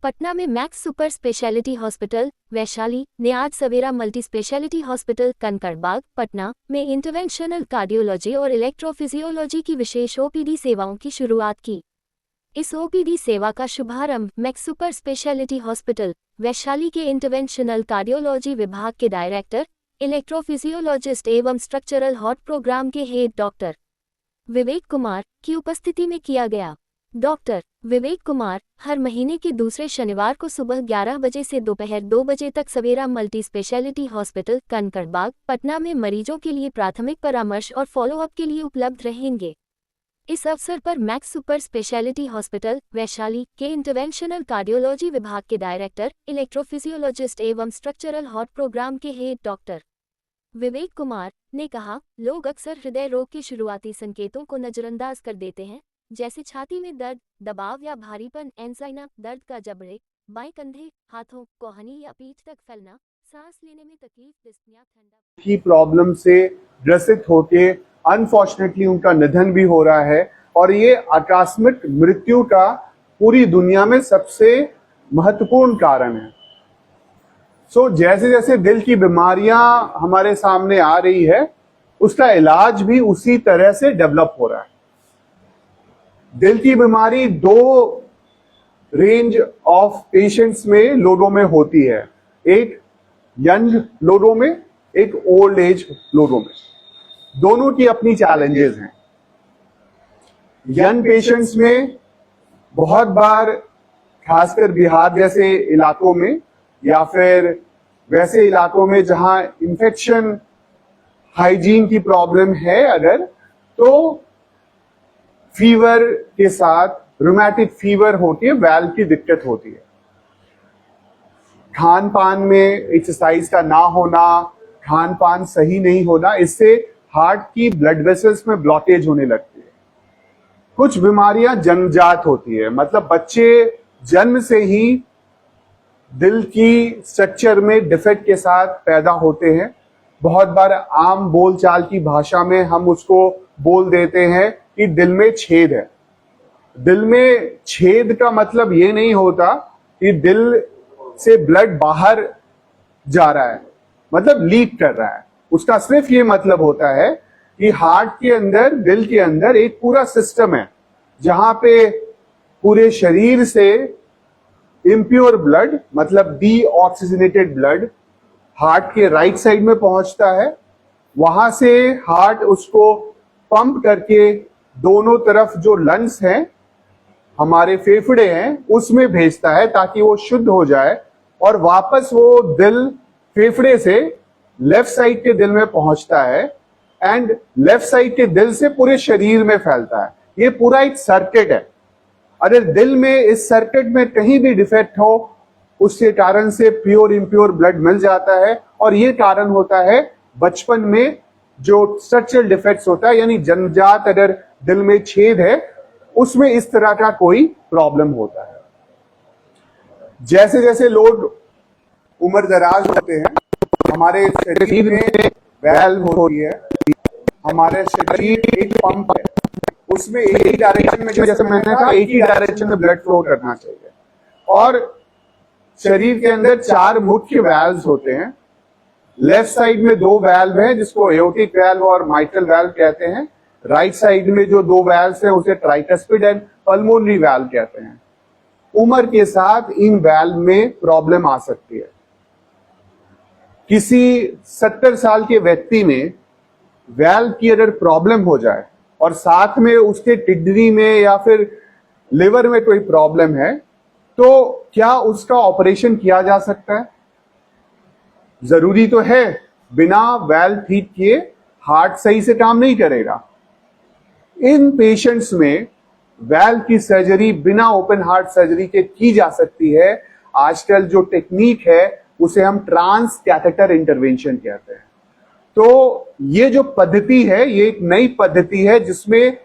पटना में Max super speciality hospital Vaishali ने आज Savera multi speciality hospital Kankarbagh Patna में इंटरवेंशनल कार्डियोलॉजी और इलेक्ट्रोफिजियोलॉजी की विशेष ओपीडी सेवाओं की शुरुआत की। इस ओपीडी सेवा का शुभारंभ max super speciality hospital Vaishali के इंटरवेंशनल कार्डियोलॉजी विभाग के डायरेक्टर, इलेक्ट्रोफिजियोलॉजिस्ट एवं स्ट्रक्चरल हार्ट प्रोग्राम के हेड डॉक्टर विवेक कुमार की उपस्थिति में किया गया। डॉक्टर विवेक कुमार हर महीने के दूसरे शनिवार को सुबह 11 बजे से दोपहर 2 बजे तक Savera multi speciality hospital Kankarbagh Patna में मरीजों के लिए प्राथमिक परामर्श और फॉलोअप के लिए उपलब्ध रहेंगे। इस अवसर पर max super speciality hospital Vaishali के इंटरवेंशनल कार्डियोलॉजी विभाग के डायरेक्टर, इलेक्ट्रोफिजियोलॉजिस्ट एवं स्ट्रक्चरल हार्ट प्रोग्राम के हेड डॉक्टर विवेक कुमार ने कहा, लोग अक्सर हृदय रोग के शुरुआती संकेतों को नजरअंदाज कर देते हैं, जैसे छाती में दर्द, दबाव या भारीपन, एंजाइना, दर्द का जबड़े, बाएं कंधे, हाथों, कोहनी या पीठ तक फैलना, सांस लेने में तकलीफ, डिस्पनिया, ठंडा की प्रॉब्लम से ग्रसित होके अनफॉर्चुनेटली उनका निधन भी हो रहा है और ये आकस्मिक मृत्यु का पूरी दुनिया में सबसे महत्वपूर्ण कारण है। जैसे जैसे दिल की बीमारियां हमारे सामने आ रही है, उसका इलाज भी उसी तरह से डेवलप हो रहा है। दिल की बीमारी दो रेंज ऑफ पेशेंट्स में लोगों में होती है, एक यंग लोगों में, एक ओल्ड एज लोगों में। दोनों की अपनी चैलेंजेस हैं। यंग पेशेंट्स में बहुत बार, खासकर बिहार जैसे इलाकों में या फिर वैसे इलाकों में जहां इंफेक्शन हाइजीन की प्रॉब्लम है, अगर तो फीवर के साथ रूमेटिक फीवर होती है, वाल्व की दिक्कत होती है। खान पान में एक्सरसाइज का ना होना, खान पान सही नहीं होना, इससे हार्ट की ब्लड वेसल्स में ब्लॉकेज होने लगती है। कुछ बीमारियां जन्मजात होती है, मतलब बच्चे जन्म से ही दिल की स्ट्रक्चर में डिफेक्ट के साथ पैदा होते हैं। बहुत बार आम बोलचाल की भाषा में हम उसको बोल देते हैं कि दिल में छेद है। दिल में छेद का मतलब ये नहीं होता कि दिल से ब्लड बाहर जा रहा है, मतलब लीक कर रहा है। उसका सिर्फ ये मतलब होता है कि हार्ट के अंदर, दिल के अंदर एक पूरा सिस्टम है जहां पे पूरे शरीर से इम्प्योर ब्लड, मतलब डीऑक्सीजनेटेड ब्लड हार्ट के राइट साइड में पहुंचता है। वहां से हार्ट उसको पंप करके दोनों तरफ जो लंग्स हैं, हमारे फेफड़े हैं, उसमें भेजता है ताकि वो शुद्ध हो जाए और वापस वो दिल फेफड़े से लेफ्ट साइड के दिल में पहुंचता है एंड लेफ्ट साइड के दिल से पूरे शरीर में फैलता है। ये पूरा एक सर्किट है। अगर दिल में, इस सर्किट में कहीं भी डिफेक्ट हो, उसके कारण से प्योर इम्प्योर ब्लड मिल जाता है और ये कारण होता है बचपन में जो स्ट्रक्चरल डिफेक्ट्स होता है, यानी जन्मजात अगर दिल में छेद है, उसमें इस तरह का कोई प्रॉब्लम होता है। जैसे जैसे लोग उम्र दराज होते हैं, हमारे शरीर में वैल्व होती है, हमारे शरीर एक पंप है, उसमें एक ही डायरेक्शन में, जैसे मैंने कहा, एक ही डायरेक्शन में ब्लड फ्लो करना चाहिए। और शरीर के अंदर 4 मुख्य वैल्व्स होते हैं। लेफ्ट साइड में 2 वैल्व हैं जिसको एओर्टिक वैल्व और माइट्रल वैल्व कहते हैं। राइट साइड में जो 2 वैल्व्स हैं उसे ट्राइकस्पिड एंड पल्मोनरी वैल्व कहते हैं। उम्र के साथ इन वैल्व में प्रॉब्लम आ सकती है। किसी 70 साल के व्यक्ति में वैल्व की अगर प्रॉब्लम हो जाए और साथ में उसके किडनी में या फिर लिवर में कोई प्रॉब्लम है, तो क्या उसका ऑपरेशन किया जा सकता है? जरूरी तो है, बिना वैल्व ठीक किए हार्ट सही से काम नहीं करेगा। इन पेशेंट्स में वैल्व की सर्जरी बिना ओपन हार्ट सर्जरी के की जा सकती है। आजकल जो टेक्निक है उसे हम ट्रांस कैथेटर इंटरवेंशन कहते हैं। तो ये जो पद्धति है, ये एक नई पद्धति है जिसमें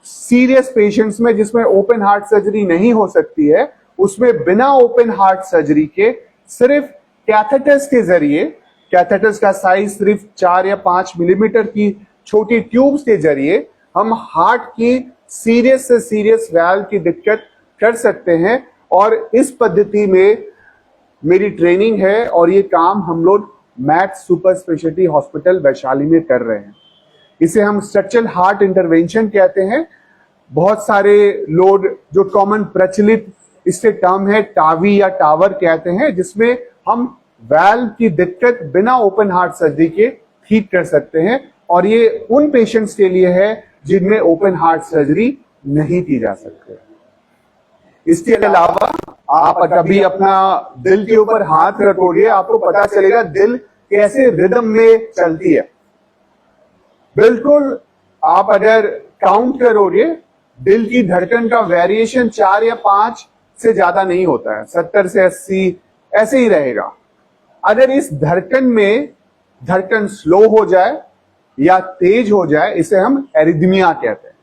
सीरियस पेशेंट्स में, जिसमें ओपन हार्ट सर्जरी नहीं हो सकती है, उसमें बिना ओपन हार्ट सर्जरी के सिर्फ कैथेटर्स के जरिए, कैथेटर्स का साइज सिर्फ 4 या 5 मिलीमीटर की छोटी ट्यूब्स के जरिए हम हार्ट की सीरियस से सीरियस वैल्व की दिक्कत कर सकते हैं और इस पद्धति में मेरी ट्रेनिंग है और ये काम हम लोग max super speciality hospital Vaishali में कर रहे हैं। इसे हम स्ट्रक्चरल हार्ट इंटरवेंशन कहते हैं। बहुत सारे लोग जो कॉमन प्रचलित इससे टर्म है टावी या टावर कहते हैं, जिसमें हम वाल्व की दिक्कत बिना ओपन हार्ट सर्जरी के ठीक कर सकते हैं, और ये उन पेशेंट्स के लिए है जिनमें ओपन हार्ट सर्जरी नहीं की जा सकती। इसके अलावा आप कभी अपना दिल के ऊपर हाथ रखोगे, आपको पता चलेगा दिल कैसे रिदम में चलती है। बिल्कुल आप अगर काउंट करोगे, दिल की धड़कन का वेरिएशन 4 या 5 से ज्यादा नहीं होता है, 70 से 80 ऐसे ही रहेगा। अगर इस धड़कन में धड़कन स्लो हो जाए या तेज हो जाए, इसे हम एरिथमिया कहते हैं।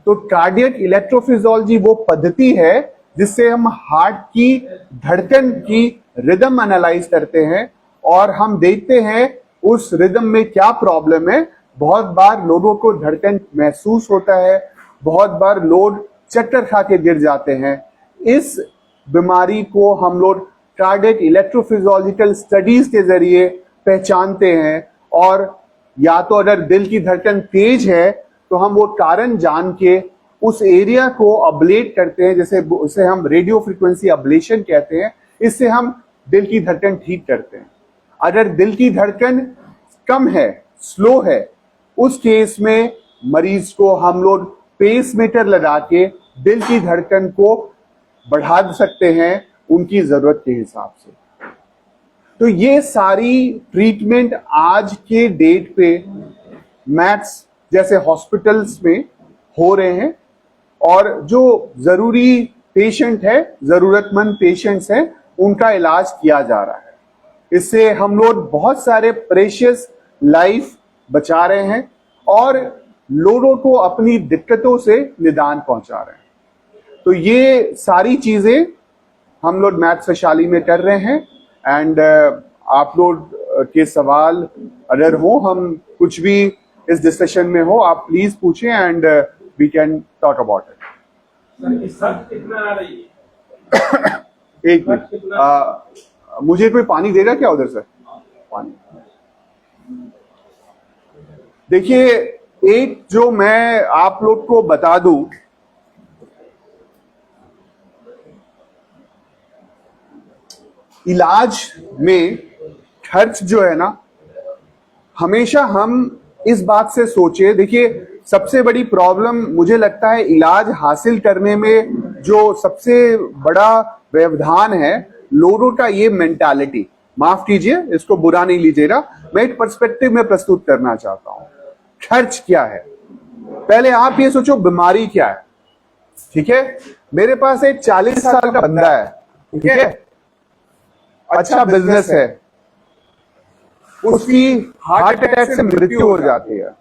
तो कार्डियक इलेक्ट्रोफिजियोलॉजी वो पद्धति है जिससे हम हार्ट की धड़कन की रिदम एनालाइज करते हैं और हम देखते हैं उस रिदम में क्या प्रॉब्लम है। बहुत बार लोगों को धड़कन महसूस होता है, बहुत बार लोग चक्कर खा के गिर जाते हैं। इस बीमारी को हम लोग कार्डियक इलेक्ट्रोफिजियोलॉजिकल स्टडीज के जरिए पहचानते हैं, और या तो अगर दिल की धड़कन तेज है तो हम वो कारण जान के उस एरिया को अब्लेट करते हैं, जैसे उसे हम रेडियो फ्रीक्वेंसी अब्लेशन कहते हैं। इससे हम दिल की धड़कन ठीक करते हैं। अगर दिल की धड़कन कम है, स्लो है, उस केस में मरीज को हम लोग पेसमेकर लगा के दिल की धड़कन को बढ़ा सकते हैं उनकी जरूरत के हिसाब से। तो ये सारी ट्रीटमेंट आज के डेट पे मैक्स जैसे हॉस्पिटल्स में हो रहे हैं, और जो जरूरी पेशेंट है, जरूरतमंद पेशेंट्स हैं, उनका इलाज किया जा रहा है। इससे हम लोग बहुत सारे प्रेशियस लाइफ बचा रहे हैं और लोगों को अपनी दिक्कतों से निदान पहुंचा रहे हैं। तो ये सारी चीजें हम लोग मैक्स वैशाली में कर रहे हैं। एंड आप लोग के सवाल अगर हो, हम कुछ भी इस डिस्कशन में हो, आप प्लीज पूछें and we can talk about it. कितना आ रही है? एक मिनट, मुझे कोई पानी देगा क्या उधर से? पानी देखिए, एक जो मैं आप लोग को बता दूं, इलाज में खर्च जो है ना, हमेशा हम इस बात से सोचे। देखिए, सबसे बड़ी प्रॉब्लम मुझे लगता है इलाज हासिल करने में जो सबसे बड़ा व्यवधान है लोगों का, ये मेंटालिटी। माफ कीजिए, इसको बुरा नहीं लीजिएगा, मैं एक पर्सपेक्टिव में प्रस्तुत करना चाहता हूं। खर्च क्या है, पहले आप ये सोचो बीमारी क्या है। ठीक है, मेरे पास एक 40 साल का बंदा है, ठीक है, अच्छा बिजनेस है, उसकी हार्ट अटैक से मृत्यु हो जाती है।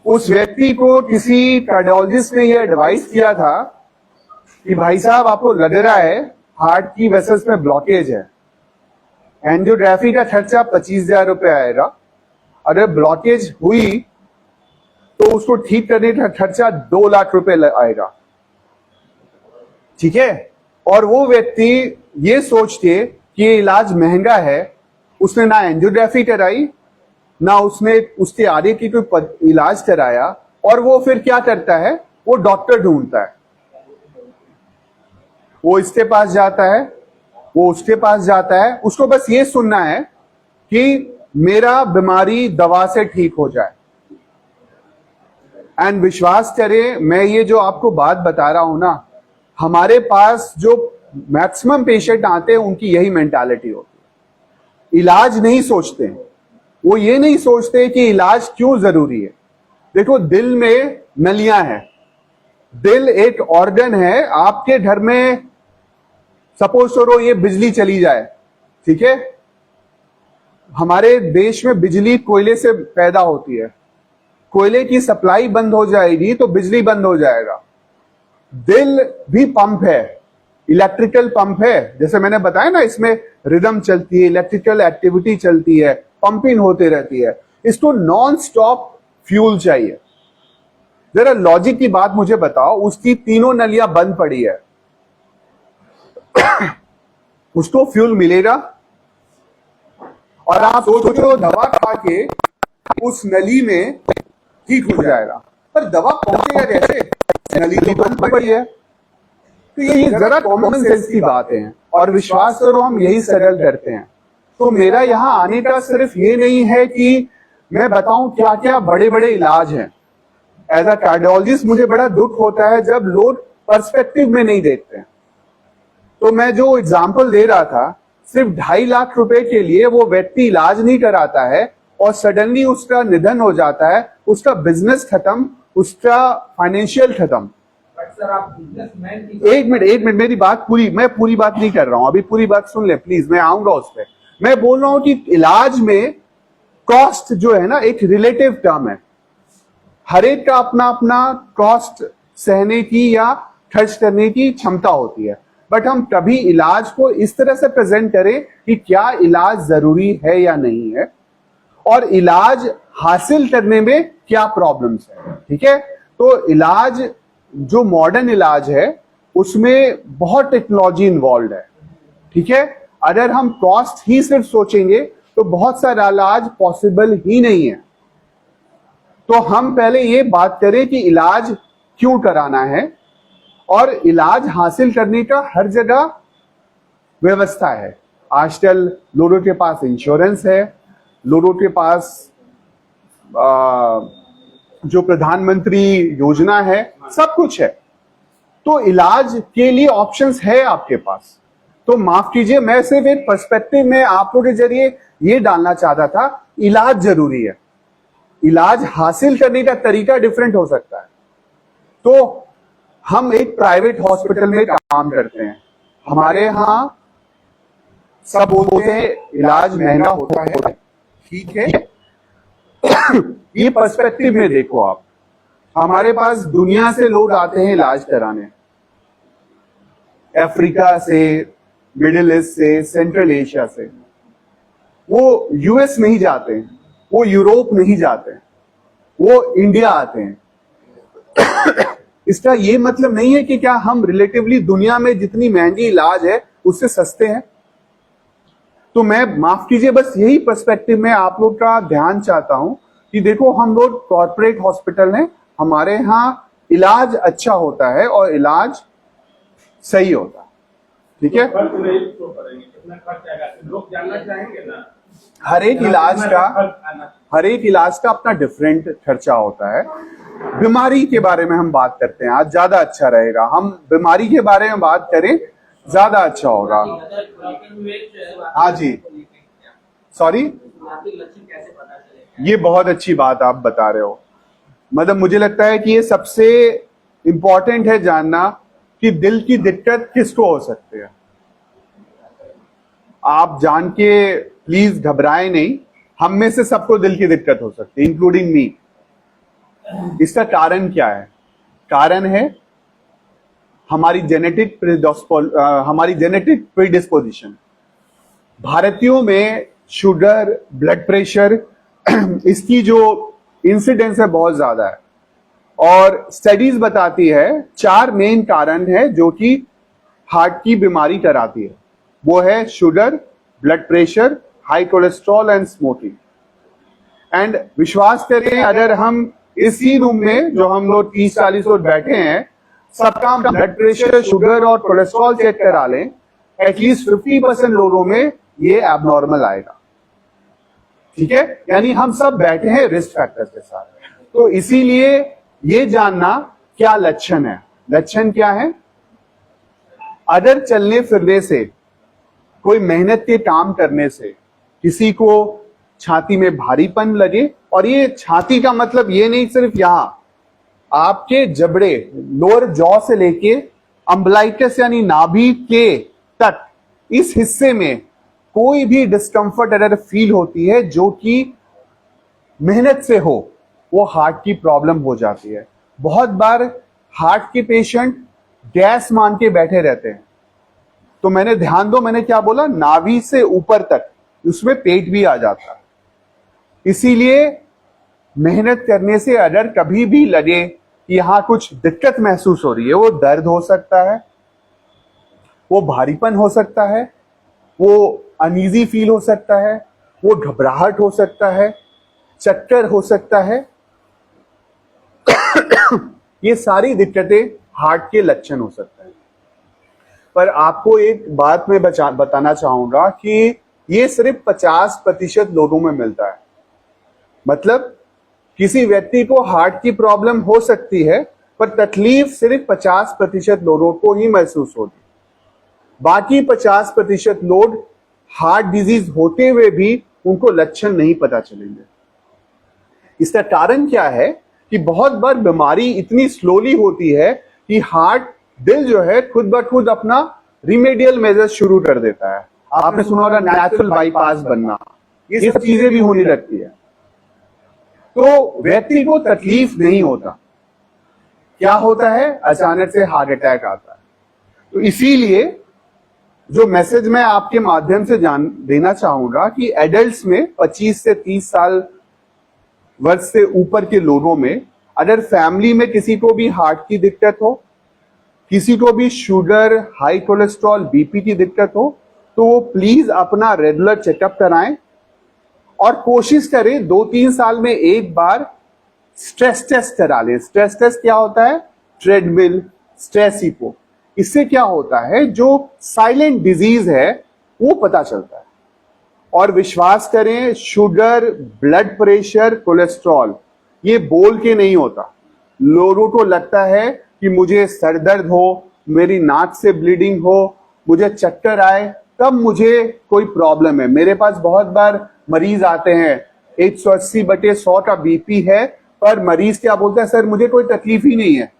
उस व्यक्ति को किसी कार्डियोलॉजिस्ट ने यह एडवाइस किया था कि भाई साहब, आपको लग रहा है हार्ट की वेसल्स में ब्लॉकेज है, एंजियोग्राफी का खर्चा 25,000 रुपये आएगा। अगर ब्लॉकेज हुई तो उसको ठीक करने का खर्चा 2 लाख रुपए आएगा। ठीक है, और वो व्यक्ति ये सोच के कि ये इलाज महंगा है, उसने ना एंजियोग्राफी कराई, ना उसने उसके आगे की कोई इलाज कराया, और वो फिर क्या करता है, वो डॉक्टर ढूंढता है। वो इसके पास जाता है, वो उसके पास जाता है, उसको बस ये सुनना है कि मेरा बीमारी दवा से ठीक हो जाए। एंड विश्वास करें, मैं ये जो आपको बात बता रहा हूं ना, हमारे पास जो मैक्सिमम पेशेंट आते हैं उनकी यही मेंटालिटी होती है। इलाज नहीं सोचते, वो ये नहीं सोचते कि इलाज क्यों जरूरी है। देखो, दिल में नलियां हैं, दिल एक ऑर्गन है। आपके घर में सपोज करो ये बिजली चली जाए, ठीक है, हमारे देश में बिजली कोयले से पैदा होती है, कोयले की सप्लाई बंद हो जाएगी तो बिजली बंद हो जाएगा। दिल भी पंप है, इलेक्ट्रिकल पंप है, जैसे मैंने बताया ना, इसमें रिदम चलती है, इलेक्ट्रिकल एक्टिविटी चलती है, पंपिंग होती रहती है। इसको नॉन स्टॉप फ्यूल चाहिए। जरा लॉजिक की बात मुझे बताओ, उसकी तीनों नलियां बंद पड़ी है, उसको फ्यूल मिलेगा? और आप सोचो दवा खा के उस नली में ठीक हो जाएगा, पर दवा पहुंचेगा कैसे? नली तो बंद पड़ी है। तो ये जरा कॉमन सेंस की बात है, और विश्वास करो हम यही सरल करते हैं। तो मेरा यहां आने का सिर्फ ये नहीं है कि मैं बताऊं क्या क्या बड़े बड़े इलाज हैं। एज अ कार्डियोलॉजिस्ट मुझे बड़ा दुख होता है जब लोग पर्सपेक्टिव में नहीं देखते हैं। तो मैं जो एग्जाम्पल दे रहा था, सिर्फ 2.5 लाख रुपए के लिए वो व्यक्ति इलाज नहीं कराता है और सडनली उसका निधन हो जाता है, उसका बिजनेस खत्म, उसका फाइनेंशियल खत्म। सर आप बिजनेसमैन की एक मिनट मेरी बात पूरी, मैं पूरी बात नहीं कर रहा हूं, अभी पूरी बात सुन ले प्लीज, मैं आऊंगा उस पर। मैं बोल रहा हूं कि इलाज में कॉस्ट जो है ना, एक रिलेटिव टर्म है। हर एक का अपना अपना कॉस्ट सहने की या खर्च करने की क्षमता होती है, बट हम कभी इलाज को इस तरह से प्रेजेंट करें कि क्या इलाज जरूरी है या नहीं है, और इलाज हासिल करने में क्या प्रॉब्लम्स है। ठीक है, तो इलाज जो मॉडर्न इलाज है उसमें बहुत टेक्नोलॉजी इन्वॉल्व है। ठीक है, अगर हम कॉस्ट ही सिर्फ सोचेंगे तो बहुत सारा इलाज पॉसिबल ही नहीं है। तो हम पहले ये बात करें कि इलाज क्यों कराना है, और इलाज हासिल करने का हर जगह व्यवस्था है। आजकल लोगों के पास इंश्योरेंस है, लोगों के पास जो प्रधानमंत्री योजना है, सब कुछ है। तो इलाज के लिए ऑप्शंस है आपके पास। तो माफ कीजिए, मैं सिर्फ एक पर्सपेक्टिव में आप लोगों के जरिए ये डालना चाहता था, इलाज जरूरी है, इलाज हासिल करने का तरीका डिफरेंट हो सकता है। तो हम एक प्राइवेट हॉस्पिटल में काम करते हैं, हमारे यहां सब बोलते हैं इलाज महंगा होता है, ठीक है। ये पर्सपेक्टिव में देखो आप, हमारे पास दुनिया से लोग आते हैं इलाज कराने, अफ्रीका से, मिडिल ईस्ट से, सेंट्रल एशिया से। वो यूएस नहीं जाते हैं, वो यूरोप नहीं जाते हैं, वो इंडिया आते हैं। इसका ये मतलब नहीं है कि क्या हम रिलेटिवली दुनिया में जितनी महंगी इलाज है उससे सस्ते हैं। तो मैं माफ कीजिए, बस यही पर्सपेक्टिव में आप लोग का ध्यान चाहता हूं कि देखो, हम लोग कॉर्पोरेट हॉस्पिटल हैं, हमारे यहां इलाज अच्छा होता है और इलाज सही होता है। ठीक है, खर्च नहीं तो करेंगे, कितना खर्च आएगा लोग जानना चाहेंगे ना। हर एक इलाज का अपना डिफरेंट खर्चा होता है। बीमारी के बारे में हम बात करते हैं, आज ज्यादा अच्छा रहेगा, हम बीमारी के बारे में बात करें, ज्यादा अच्छा होगा। हाँ जी, सॉरी, ये बहुत अच्छी बात आप बता रहे हो। मतलब मुझे लगता है कि ये सबसे इंपॉर्टेंट है जानना कि दिल की दिक्कत किसको हो सकती है। आप जान के प्लीज घबराएं नहीं, हम में से सबको दिल की दिक्कत हो सकती है, इंक्लूडिंग मी। इसका कारण क्या है? कारण है हमारी जेनेटिक प्रीडिस्पोजिशन। भारतीयों में शुगर, ब्लड प्रेशर, इसकी जो इंसिडेंस है बहुत ज्यादा है, और स्टडीज बताती है 4 मेन कारण है जो कि हार्ट की बीमारी कराती है। वो है sugar, blood pressure, high cholesterol and smoking. And विश्वास करें, अगर हम इसी रूम में जो हम लोग 30-40 लोग बैठे हैं, सबका ब्लड प्रेशर, शुगर और कोलेस्ट्रॉल चेक करा लें, एटलीस्ट 50% लोगों में ये एबनॉर्मल आएगा। ठीक है, यानी हम सब बैठे हैं रिस्क फैक्टर्स के साथ। तो इसीलिए ये जानना क्या लक्षण है। लक्षण क्या है? अगर चलने फिरने से, कोई मेहनत के काम करने से किसी को छाती में भारीपन लगे, और ये छाती का मतलब ये नहीं सिर्फ यहां, आपके जबड़े, लोअर जॉ से लेके अम्बलाइकस यानी नाभि के तक, इस हिस्से में कोई भी डिस्कंफर्ट अगर फील होती है जो कि मेहनत से हो, वो हार्ट की प्रॉब्लम हो जाती है। बहुत बार हार्ट के पेशेंट गैस मान के बैठे रहते हैं। तो मैंने ध्यान दो, मैंने क्या बोला, नाभि से ऊपर तक, उसमें पेट भी आ जाता है। इसीलिए मेहनत करने से अगर कभी भी लगे कि यहाँ कुछ दिक्कत महसूस हो रही है। वो दर्द हो सकता है, वो भारीपन हो सकता है, वो अनईजी फील हो सकता है, वो घबराहट हो सकता है, चक्कर हो सकता है। ये सारी दिक्कतें हार्ट के लक्षण हो सकते हैं। पर आपको एक बात मैं बताना चाहूंगा कि ये सिर्फ 50% लोगों में मिलता है। मतलब किसी व्यक्ति को हार्ट की प्रॉब्लम हो सकती है, पर तकलीफ सिर्फ 50% लोगों को ही महसूस होती है। बाकी 50% लोग हार्ट डिजीज होते हुए भी उनको लक्षण नहीं पता चलेंगे। इसका कारण क्या है कि बहुत बार बीमारी इतनी स्लोली होती है कि दिल जो है खुद ब खुद अपना रिमेडियल मेजर्स शुरू कर देता है। आपने सुना होगा नेचुरल बाईपास बनना, ये सब चीजें भी होने लगती है। तो व्यक्ति को तकलीफ नहीं होता, क्या होता है, अचानक से हार्ट अटैक आता है। तो इसीलिए जो मैसेज मैं आपके माध्यम से देना चाहूंगा कि एडल्ट्स में 25 से 30 साल वर्ष से ऊपर के लोगों में अगर फैमिली में किसी को भी हार्ट की दिक्कत हो, किसी को भी शुगर, हाई कोलेस्ट्रॉल, बीपी की दिक्कत हो, तो वो प्लीज अपना रेगुलर चेकअप कराएं और कोशिश करें 2-3 साल में एक बार स्ट्रेस टेस्ट करा लें। स्ट्रेस टेस्ट क्या होता है, ट्रेडमिल, स्ट्रेस ईको। इससे क्या होता है, जो साइलेंट डिजीज है वो पता चलता है। और विश्वास करें, शुगर, ब्लड प्रेशर, कोलेस्ट्रॉल ये बोल के नहीं होता। लोगों को लगता है कि मुझे सर दर्द हो, मेरी नाक से ब्लीडिंग हो, मुझे चक्कर आए, तब मुझे कोई प्रॉब्लम है। मेरे पास बहुत बार मरीज आते हैं 180/100 का बीपी है, पर मरीज क्या बोलता है, सर मुझे कोई तकलीफ ही नहीं है।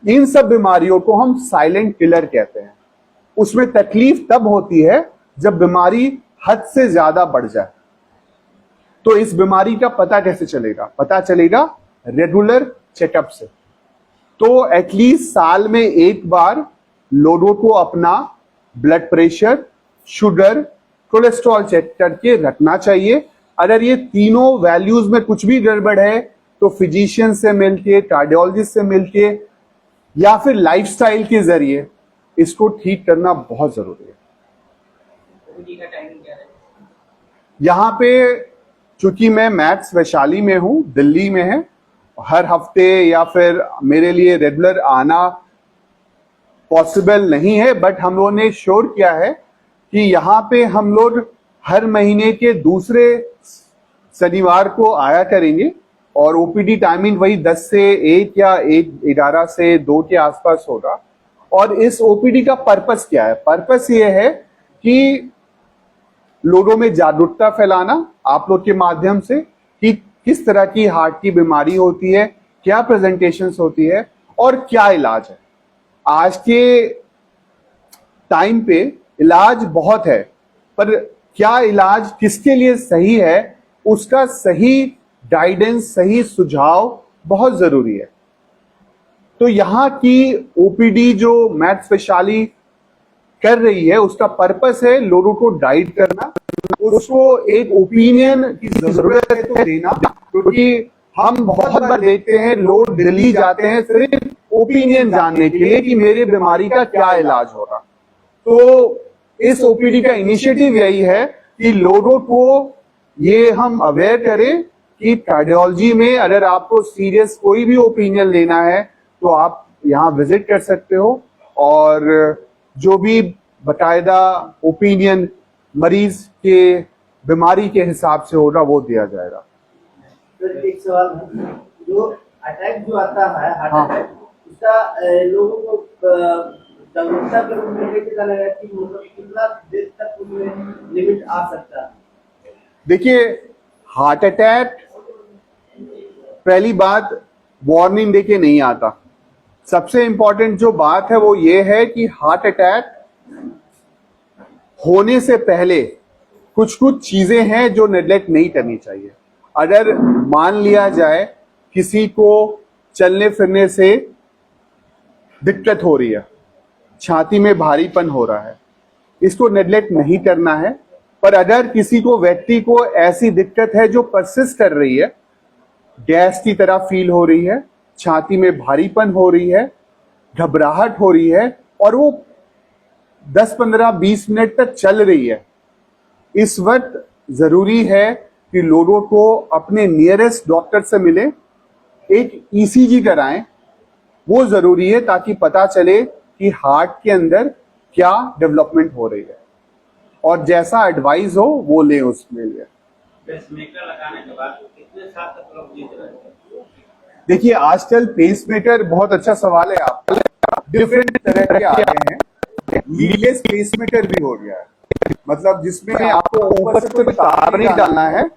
इन सब बीमारियों को हम साइलेंट किलर कहते हैं। उसमें तकलीफ तब होती है जब बीमारी हद से ज्यादा बढ़ जाए। तो इस बीमारी का पता कैसे चलेगा? पता चलेगा रेगुलर चेकअप से। तो एटलीस्ट साल में एक बार लोगों को अपना blood pressure, sugar, cholesterol check करके रखना चाहिए। अगर ये तीनों वैल्यूज में कुछ भी गड़बड़ है तो फिजिशियन से मिलके, कार्डियोलॉजिस्ट से मिलके या फिर लाइफस्टाइल के जरिए इसको ठीक करना बहुत जरूरी है। यहाँ पे चूंकि मैं मैथ्स वैशाली में हूँ, दिल्ली में है, हर हफ्ते या फिर मेरे लिए रेगुलर आना पॉसिबल नहीं है, बट हम लोगों ने श्योर किया है कि यहाँ पे हम लोग हर महीने के दूसरे शनिवार को आया करेंगे और ओपीडी टाइमिंग वही 10 से 1 या 11 से 2 के आसपास होगा। और इस ओपीडी का पर्पस क्या है? पर्पस ये है कि लोगों में जागरूकता फैलाना आप लोग के माध्यम से कि किस तरह की हार्ट की बीमारी होती है, क्या प्रेजेंटेशंस होती है और क्या इलाज है। आज के टाइम पे इलाज बहुत है, पर क्या इलाज किसके लिए सही है, उसका सही गाइडेंस, सही सुझाव बहुत जरूरी है। तो यहाँ की ओपीडी जो मैथ्स वैशाली कर रही है, उसका पर्पस है लोगों को गाइड करना, उसको एक ओपिनियन की जरूरत है तो देना। क्योंकि हम बहुत बार देखते हैं लोग दिल्ली जाते हैं सिर्फ ओपिनियन जानने के लिए कि मेरे बीमारी का क्या इलाज होगा। तो इस ओपीडी का इनिशिएटिव यही है कि लोगों को ये हम अवेयर करें कि कार्डियोलॉजी में अगर आपको सीरियस कोई भी ओपिनियन लेना है तो आप यहाँ विजिट कर सकते हो और जो भी बकायदा ओपिनियन मरीज के बीमारी के हिसाब से होगा वो दिया जाएगा। एक सवाल है, जो अटैक जो आता है हार्ट अटैक, उसका लोगों को जागरूकता के रूप में कैसे जाना है कि मतलब कितना देर तक उसमें लिमिट आ सकता है? देखिए, हार्ट अटैक पहली बात वार्निंग देके नहीं आता। सबसे इंपॉर्टेंट जो बात है वो ये है कि हार्ट अटैक होने से पहले कुछ कुछ चीजें हैं जो नेग्लेक्ट नहीं करनी चाहिए। अगर मान लिया जाए किसी को चलने फिरने से दिक्कत हो रही है, छाती में भारीपन हो रहा है, इसको नेग्लेक्ट नहीं करना है। पर अगर किसी को व्यक्ति को ऐसी दिक्कत है जो परसिस्ट कर रही है, गैस की तरह फील हो रही है, छाती में भारीपन हो रही है, घबराहट हो रही है और वो 10-15-20 मिनट तक चल रही है, इस वक्त जरूरी है कि लोगों को अपने नियरेस्ट डॉक्टर से मिले, एक ईसीजी कराएं, वो जरूरी है ताकि पता चले कि हार्ट के अंदर क्या डेवलपमेंट हो रही है और जैसा एडवाइस हो वो ले उसमें लिए। पेसमेकर लगाने के बाद कितने साल तक लोग जीते रहते हैं? देखिए आजकल पेसमेकर, बहुत अच्छा सवाल है आपका, डिफरेंट तरह के आ गए हैं। लीडलेस पेसमेकर भी हो गया है, मतलब जिसमें आपको ऊपर से कोई तार नहीं डालना है,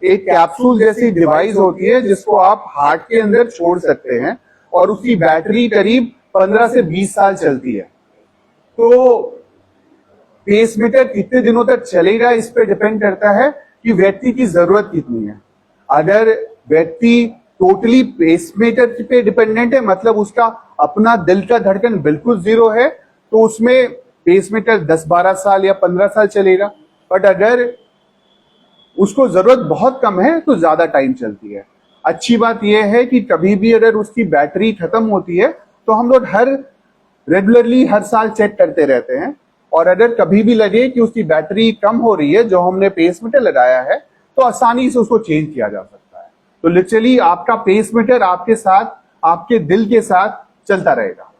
एक कैप्सूल जैसी डिवाइस होती है जिसको आप हार्ट के अंदर छोड़ सकते हैं और उसकी बैटरी करीब 15 से 20 साल चलती है। तो पेसमेकर कितने दिनों तक चलेगा इस पे डिपेंड करता है कि व्यक्ति की जरूरत कितनी है। अगर व्यक्ति टोटली पेसमेकर पे डिपेंडेंट है, मतलब उसका अपना दिल का धड़कन बिल्कुल जीरो है, तो उसमें पेसमेकर 10-12 साल या 15 साल चलेगा। बट अगर उसको जरूरत बहुत कम है तो ज्यादा टाइम चलती है। अच्छी बात यह है कि कभी भी अगर उसकी बैटरी खत्म होती है तो हम लोग रेगुलरली हर साल चेक करते रहते हैं, और अगर कभी भी लगे कि उसकी बैटरी कम हो रही है, जो हमने पेसमेकर लगाया है, तो आसानी से उसको चेंज किया जा सकता है। तो लिटरली आपका पेसमेकर आपके साथ, आपके दिल के साथ चलता रहेगा।